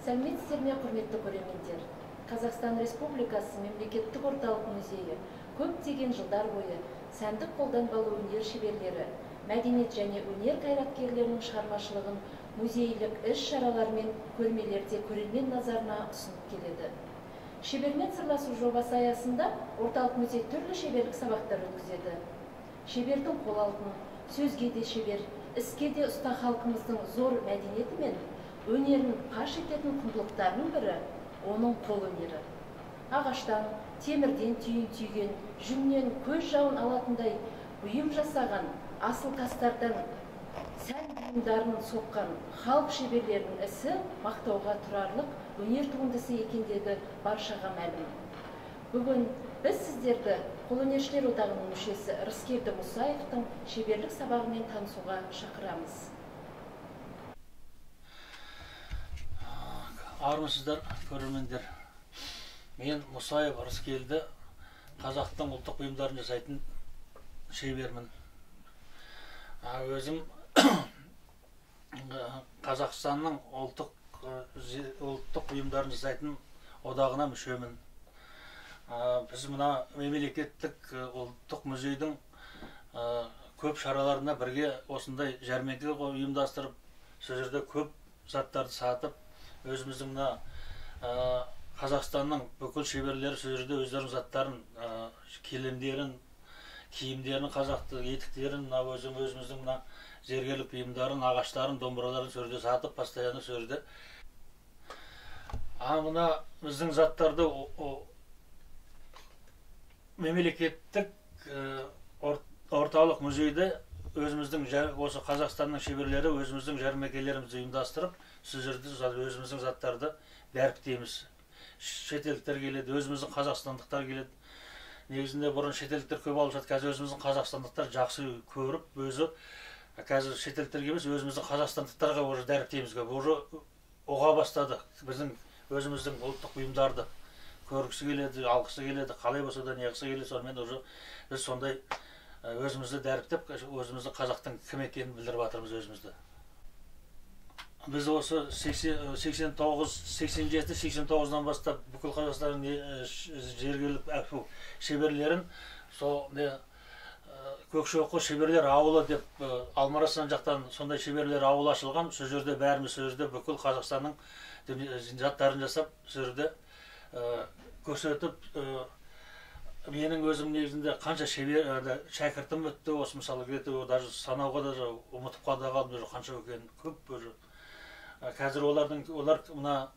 Сәлеметсіздер ме, құрметті көрермендер. Қазақстан Республикасы мемлекеттік орталық музейі көптеген жылдар бойы сәндік қолданбалы өнер шеберлері, мәдениет және өнер қайраткерлерінің шығармашылығын музейлік іс-шаралар мен көрмелерде көрермен назарына ұсынып келеді. Шебермен сырласу жобасы аясында орталық музей түрлі шеберлік сабақтар өткізеді. Шебердің қол алтын, сөзге де шебер, іске де ұста халқымыздың зор мәдениеті мен өнерін паш ететін құндылықтарының бірі оның қол өнері. Ағаштан, темірден түйін түйген, жүннен көз жауын алатындай бұйым жасаған, асыл тастардан сән бұйымдарын соққан халық шеберлерінің ісі мақтауға тұрарлық өнер туындысы екендігі баршаға мәлім. Бүгін біз сіздерді қолөнершілер одағының мүшесі Рыскелді Мұсаевтың шеберлік сабағымен танысуға шақырамыз. Армысыздар, көрермендер. Мен Мұсаев Рыскелді, қазақтың ұлттық бұйымдарын жасайтын шебермін. Өзім Қазақстанның ұлттық бұйымдарын жасайтын одағына мүшемін. Біз мына мемлекеттік ұлттық музейдің көп шараларына бірге осындай жәрмеңке ұйымдастырып, сол жерде көп заттарды сатып, өзіміздің Қазақстанның бүкіл шеберлері сол жерде өздерінің заттарын, киімдерін, қазақты етіктерін, өзіміздің зергерлік бұйымдарын, ағаштарын, домбыраларын сол жерде сатып, постоянно сол жерде. Мына біздің заттарды мемлекеттік орталық музейде өзіміздің осы Қазақстанның шеберлері өзіміздің жәрмеңкелерімізді ұйымдастырып, сол жерде өзіміздің заттарды дәріптейміз. Шетелдіктер келеді, өзіміздің қазақстандықтар келеді. Негізінде бұрын шетелдіктер көп алып жатыр, қазір өзіміздің қазақстандықтар жақсы көріп, өзі қазір шетелдіктерге емес, өзіміздің қазақстандықтарға уже дәріптейміз. Уже оға бастады біздің өзіміздің ұлттық бұйымдарды көргісі келеді, алғысы келеді, қалай болса да неғысы келеді. Сонымен уже біз сондай өзімізді дәріптеп, өзімізді қазақтың кім екенін білдіріп жатырмыз өзімізді. Біз осы 87-89-дан бастап бүкіл Қазақстанның зергерлік шеберлерін Көкшоқы шеберлер ауылы деп Алмарасан жақтан сондай шеберлер ауылы ашылған. Сол жерде бәріміз сол жерде бүкіл Қазақстанның заттарын жасап, сол жерде көрсетіп, менің өзім негізінде қанша шәкіртім өтті, осы мысалы даже санауға да ұмытып қалдым, қанша өкен көп. Қазір олар мына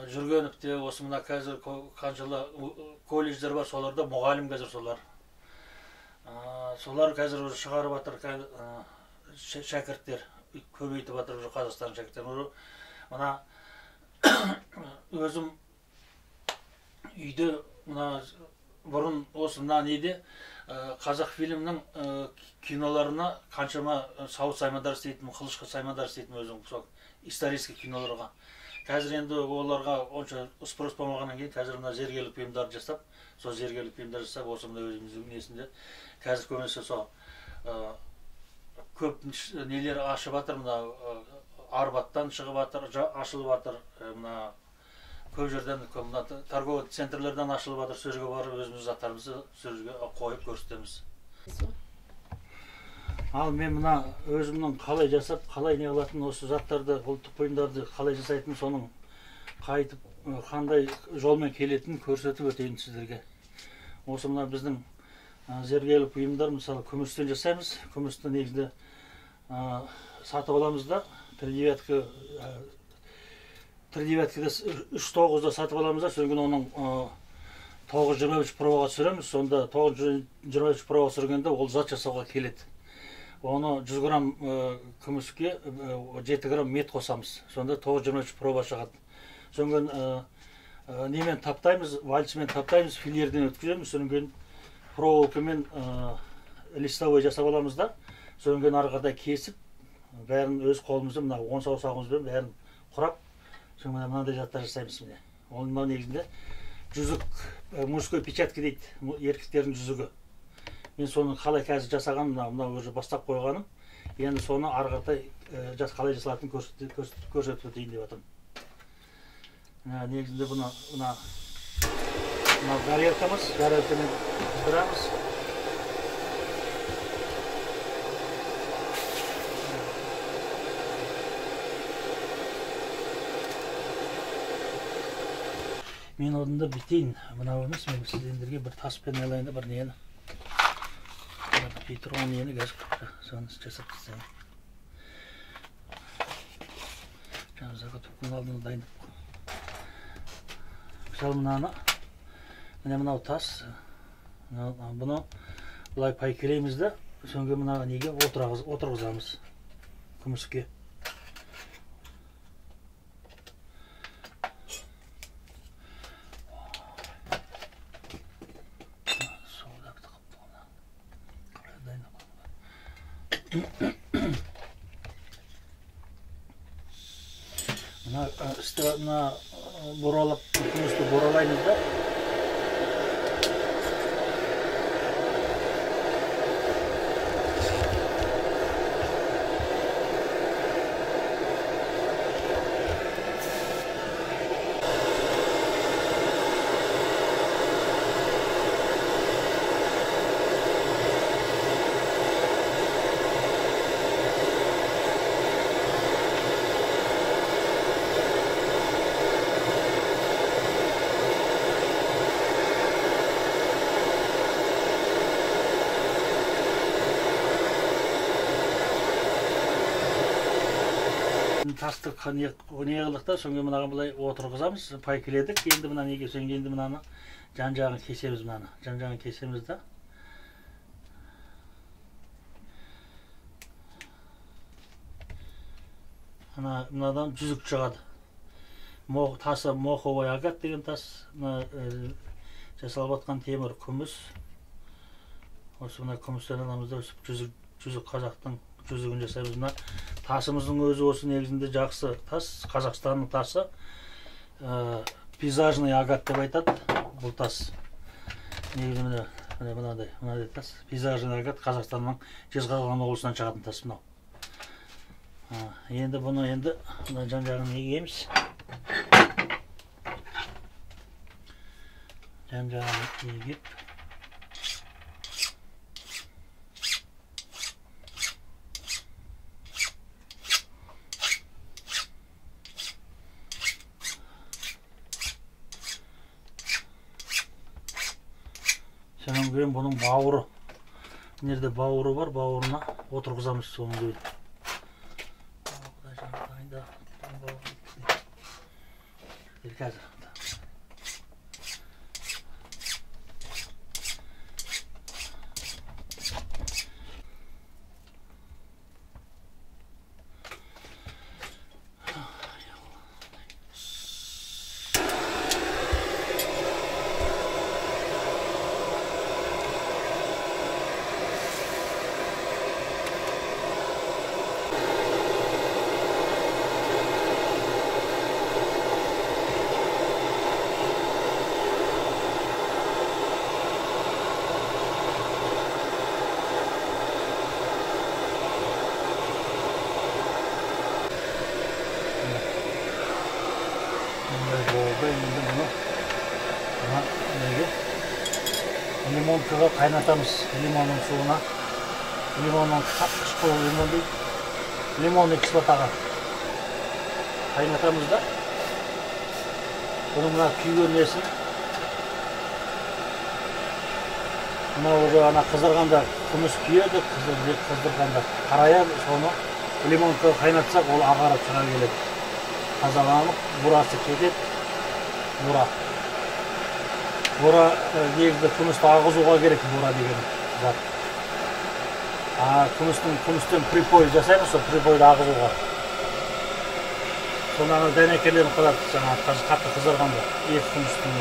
Жүргенівте, осы мына қазір қаншалы колледждер бар, соларда мұғалім қазір солар. Солар қазір шығарып жатыр шәкірттер, көбейтіп жатыр Қазақстан шәкірттер. Мына өзім үйде бұрын осы неде қазақ фильмнің киноларына қаншама сауыт саймандар істейтін, қылышқы саймандар істейтін өзім исторический киноларға. Қазір енді оларға онша спрос болмағаннан кейін қазір мына зергерлік бұйымдарды жасап, сол зергерлік бұйымдар жасап, осы мына өзіміздің несінде қазір көбінесе сол көп нелер ашып жатыр, мына Арбаттан шығып жатыр, ашылып жатыр, мына көп жерден, торговый центрлерден ашылып жатыр, сол жерге барып өзіміз заттарымызды сол жерге қойып көрсетеміз. Ал мен мына өзімнің қалай жасап, қалай не қылатын осы заттарды, ұлттық бұйымдарды қалай жасайтын, соның қайтып, қандай жолмен келетінін көрсетіп өтейін сіздерге. Осы мына біздің зергерлік бұйымдар, мысалы күмістен жасаймыз. Күмісті негізінде сатып аламыз да, 3,9-да 3,9-да сатып аламыз да, содан оның 9,23 пробаға түсіреміз. Сонда 9,23 пробаға түсіргенде ол зат жасауға келеді. Оны 100 грамм күміске 7 грамм мет қосамыз. Сонда 9,23 проба шығады. Содан немен таптаймыз, вальцмен таптаймыз, филерден өткіземіз. Содан проволокамен листовой жасап аламыз да, содан арқада кесіп, бәрін өз қолымызды, мына 10 саусағымызбен бәрін құрап, содан мынандай заттар жасаймыз. Оның негізінде жүзік, мужской печатка дейді, еркектердің жүзігі. Мен соны қалай қазір жасаған, мына уже бастап қойғаным, енді соны арқатай қалай жасалатынын көрсетіп өтейін деп жатырмын. Негізінде мына горелкамыз, горелкамен қыздырамыз. Мен орында бітейін, мынау емес, мен сіздендерге бір таспен алайын, бір нені. Бітей тұрған нені қазір соны жасап тастайын. Жаңағы түптің алдында дайындап. Мысалы мынау тас, бұны бұлай пайкелейміз да, соңғы мына неге отырғызамыз күміске. Мына боралап, күмісті боралаймыз да. Тасты не қылдық та, соңғы мынаған былай отырғызамыз, пайкеледік. Енді мына неге соңғы енді мынаны жан-жағын кесеміз, мынаны жан-жағын кесеміз да. Мынадан жүзік шығады. Тасы моховой агат деген тас. Жасалып атқан темір күміс. Осы мына күмістен аламыз да, жүзік қазақтың жүзігін жасаймыз. Мына тасымыздың өзі осы негізінде жақсы тас, Қазақстанның тасы. Пейзажный агат деп айтады бұл тас. Негізі мынадай тас. Пейзажный агат Қазақстанның Жезқазған облысынан шығатын тас мынау. Енді бұны жан-жағын егеміз. Жан-жағын егіп. Сонан кейін бұның бауыры. Nerede bауыры бар, бауырына отырғызамыз соның кейін. Қазір. Лимонкаға қайнатамыз, лимонның суына. Лимонның қышқыл лимон дейді. Лимонный кислотаға қайнатамыз да. Бұның мына күйген несін. Мына уже ана қыздырғанда күміс күйеді, қыздырғанда қараяды, соны лимонкаға қайнатсақ, ол ағарып шыға келеді. Тазаланып, бурасы кетеді. Бура негізді күмісті ағызуға керек, бура деген зат. Күмістен припой жасаймыз, сол припойды ағызуға. Сонан дәнекерлерін қылады, қатты қыздырғанда, екі күмістің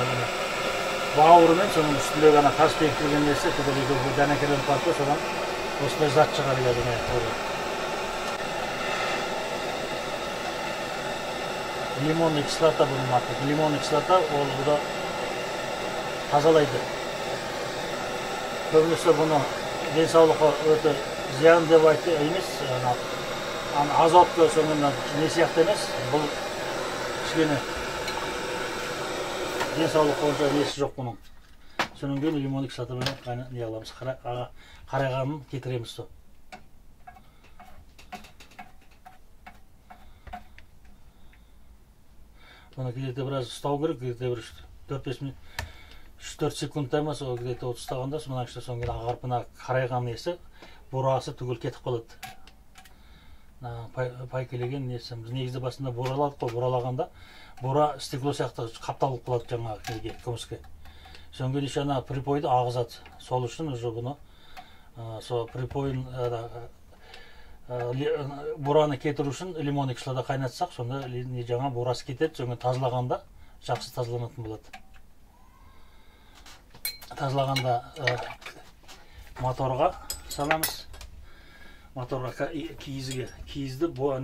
бауырымен, соның үстіндегі тас бекітілген несі, дәнекерлерін қылады, содан осындай зат шығарады. Лимонный кислота бұның аты. Лимонный кислота ол бұда тазалайды. Көбінесе бұны денсаулыққа өте зиян деп айтты емес, азотты соңынан не сияқты емес, бұл кішкене денсаулыққа онша несі жоқ бұның. Сонан кейін лимоник сатып алып не аламыз, қарайғанын кетіреміз сол. Бұны где-то біраз ұстау керек, где-то бір 4-5 минут, 3-4 секунд емес, ол где-то от ұстағанда, мұнан іште соң кейін ағарып мына қарайған несі, бурасы түгел кетіп қалады. Пайкелеген несі, біз негізде басында бураладық қой, буралағанда, бура стекло сияқты қапталып қалады жаңағы неге, күміске. Соң кейін ана припойды ағызады. Сол үшін уже бұны, сол припойын бураны кетіру үшін лимонник кислота қайнатсақ, сонда жаңа бурасы кетеді, соң тазалағанда жақсы тазаланатын болады. Тазалағанда моторға саламыз. Моторға киізді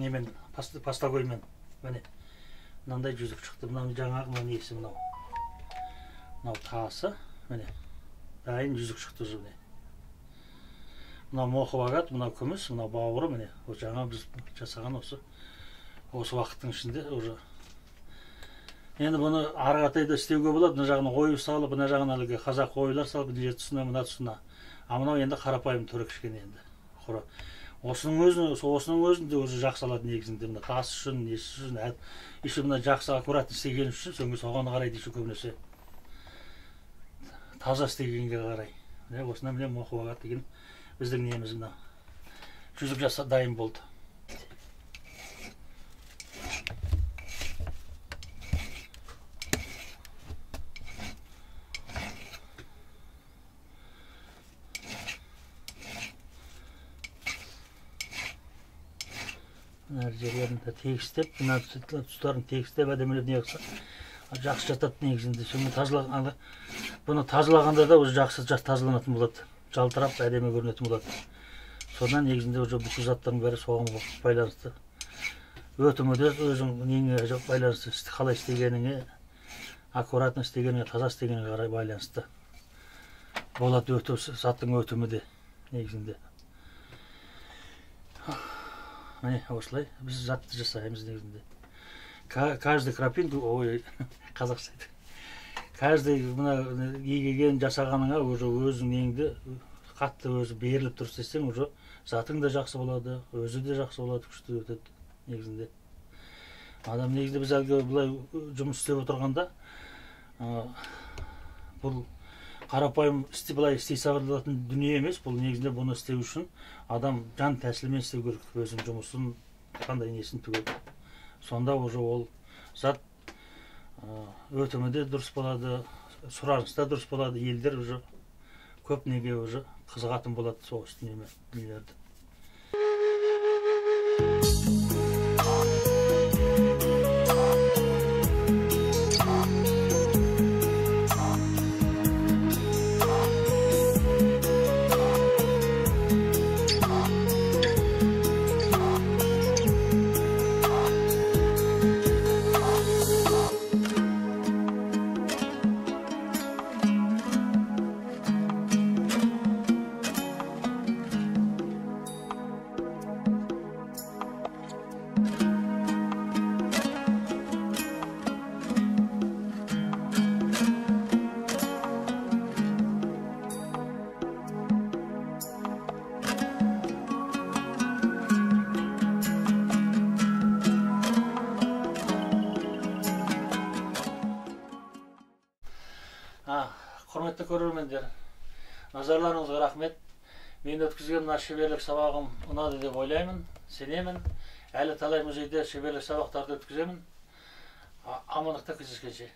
немен, пастагоймен. Мынандай жүзік шықты. Мынау жаңағы несі мынау. Мынау тасы. Дайын жүзік шықты уже. Мынау моқы бағат, мынау күміс, мынау бауыры. Жаңа біз жасаған осы уақыттың ішінде уже. Енді бұны арғатайда істеуге болады. Бұны жағына ойып салып, бұны жағына қазақ ойылар салып, бұны тұсына, мұна тұсына. А мынау енді қарапайым түрі кішкене енді. Осының өзінде өзі жақсы алады негізінде. Мына тас үшін, несі үшін, іші мына жақсы аккуратны істеген үшін, соңғы соған қарайды іші көбінесе. Таза істегенге қарай. Осынан білем моқы бағат деген біздің неміз мына. Жүзік жаса дайын болды. Жерлерін тегістеп, тұстарын тегістеп, әдемелеп не қылса, жақсы жатады негізінде. Бұны тазалағанда да жақсы тазаланатын болады. Жалтырап, әдемі көрінетін болады. Содан негізінде бүкіл заттардың бәрі соған байланысты. Өтімі де өзің неңе байланысты, қалай істегеніңе, аккуратно істегеніңе, таза істегеніңе қарай байланысты. Болады заттың өтімі де негізінде. Міне, осылай, біз затты жасаймыз негізінде. Каждый крапинку, ой, қазақша айтты. Каждый мына егеген жасағаныңа өзің неңді қатты өзі беріліп тұрып істесең, затың да жақсы болады, өзі де жақсы болады, күшті өтеді негізінде. Адам негізінде біз әлгі бұлай жұмыс істеп отырғанда, бұл қарапайым былай істей салатын дүние емес, бұл негізінде бұны істеу үшін адам жан тәсілімен істеу керек, өзінің жұмысын, қандай несін түгел. Сонда ол зат өтімі де дұрыс болады, сұраныс та дұрыс болады, елдер көп неге қызығатын болады сол дүниелерді. Құрметті көрермендер, назарларыңызға рахмет. Мен өткізген мына шеберлік сабағым ұнады деп ойлаймын, сенемін. Әлі талай музейде шеберлік сабақтарды өткіземін. Амандықта кездескенше.